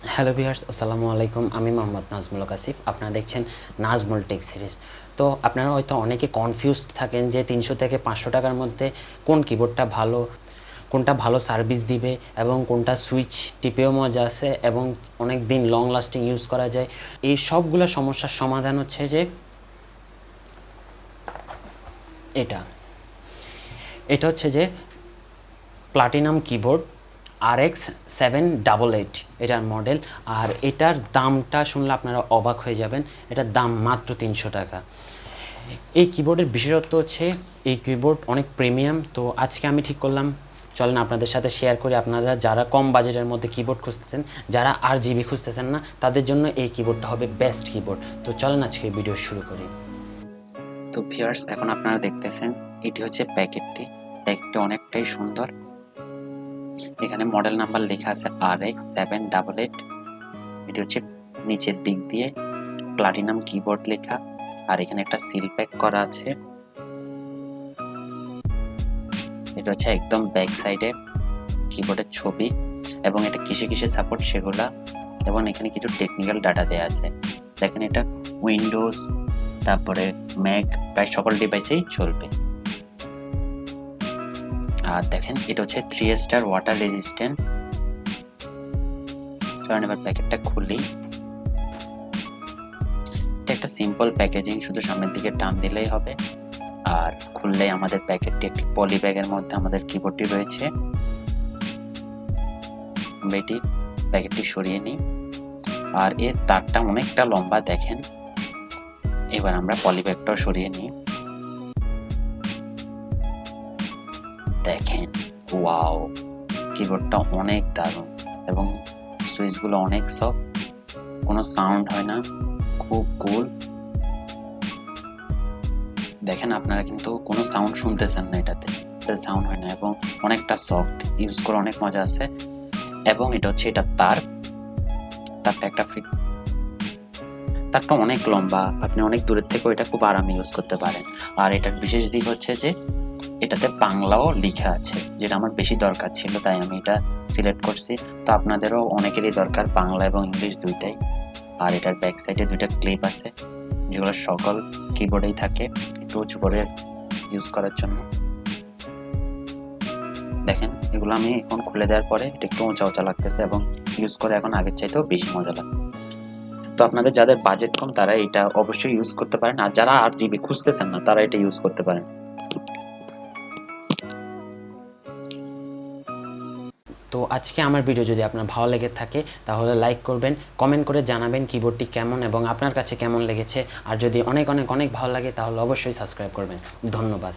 Hello viewers, আসসালামু আলাইকুম। আমি মোহাম্মদ নাজমুল কাসিফ। আপনারা দেখছেন নাজমুল টেক সিরিজ। তো আপনারা হয়তো অনেকে কনফিউজড থাকেন যে ৩০০ থেকে ৫০০ টাকার মধ্যে কোন কিবোর্ডটা ভালো, কোনটা ভালো সার্ভিস দিবে এবং কোনটা সুইচ টিপেও মজা আছে এবং অনেক দিন লং লাস্টিং ইউজ করা যায়। এই সবগুলো সমস্যার সমাধান হচ্ছে যে এটা এটা হচ্ছে যে প্লাটিনাম কিবোর্ড RX788 এটার মডেল। আর এটার দামটা শুনলে আপনারা অবাক হয়ে যাবেন। এটার দাম মাত্র ৩০০ টাকা। এই কিবোর্ডের বিশেষত্ব হচ্ছে এই কিবোর্ড অনেক প্রিমিয়াম। তো আজকে আমি ঠিক করলাম চলেন আপনাদের সাথে শেয়ার করি। আপনারা যারা কম বাজেটের মধ্যে কিবোর্ড খুঁজতেছেন, যারা RGB খুঁজতেছেন না, তাদের জন্য এই কিবোর্ডটা হবে বেস্ট কিবোর্ড। তো চলেন আজকে ভিডিও শুরু করি। তো ভিউয়ার্স, এখন আপনারা দেখতেছেন এটি হচ্ছে প্যাকেটটি অনেকটাই সুন্দর। এখানে মডেল নাম্বার লেখা আছে RX788। এটি হচ্ছে নিচের দিক দিয়ে প্লাটিনাম কিবোর্ড লেখা, আর এখানে একটা সিল প্যাক করা আছে। এটা হচ্ছে একদম ব্যাক সাইডে কিবোর্ডের ছবি এবং এটা কিসে কিসে সাপোর্ট সেগুলা, এবং এখানে কিছু টেকনিক্যাল ডাটা দেওয়া আছে। দেখেন এটা উইন্ডোজ, তারপরে ম্যাক, প্রায় সকল ডিভাইসেই চলবে। আর দেখেন এটা হচ্ছে 3 স্টার ওয়াটার রেজিস্ট্যান্ট। চলেন এবার প্যাকেটটা খুলি। এটা একটা সিম্পল প্যাকেজিং, শুধু সামনের দিকে টান দিলেই হবে। আর খুললেই আমাদের প্যাকেটটি একটি পলি ব্যাগের মধ্যে আমাদের কিবোর্ডটি রয়েছে। আমরা এটি প্যাকেটটি সরিয়ে নিই। আর এর তারটা অনেকটা লম্বা দেখেন। এবার আমরা পলি ব্যাগটাও সরিয়ে নিই। দেখেন, ওয়াও, কিবোর্ডটা অনেক দারুণ এবং সুইচগুলো অনেক সফট, কোনো সাউন্ড হয় না, খুব কুল। দেখেন আপনারা কিন্তু কোনো সাউন্ড শুনতেছেন না, এটাতে সাউন্ড হয় না এবং অনেকটা সফট, ইউজ করে অনেক মজা আছে। এবং এটা হচ্ছে এটা তারটা একটা ফিট, তারটা অনেক লম্বা, আপনি অনেক দূরের থেকেও এটা খুব আরামে ইউজ করতে পারেন। আর এটার বিশেষ দিক হচ্ছে যে এটাতে বাংলাও লেখা আছে, যেটা আমার বেশি দরকার ছিল, তাই আমি এটা সিলেক্ট করছি। তো আপনাদেরও অনেকেরই দরকার বাংলা এবং ইংলিশ দুইটাই। আর এটার ব্যাক সাইডে দুইটা ক্লিপ আছে, যেগুলো সকল কিবোর্ডেই থাকে, একটু উঁচু করে ইউজ করার জন্য। দেখেন এগুলো আমি এখন খুলে দেওয়ার পরে এটা একটু উঁচা উঁচা লাগতেছে এবং ইউজ করে এখন আগের চাইতেও বেশি মজা লাগছে। তো আপনাদের যাদের বাজেট কম তারা এটা অবশ্যই ইউজ করতে পারেন, আর যারা RGB খুঁজতেছেন না তারা এটা ইউজ করতে পারেন। তো আজকে আমার ভিডিও যদি আপনার ভালো লেগে থাকে তাহলে লাইক করবেন, কমেন্ট করে জানাবেন কিবোর্ডটি কেমন এবং আপনার কাছে কেমন লেগেছে। আর যদি অনেক অনেক অনেক ভালো লাগে তাহলে অবশ্যই সাবস্ক্রাইব করবেন। ধন্যবাদ।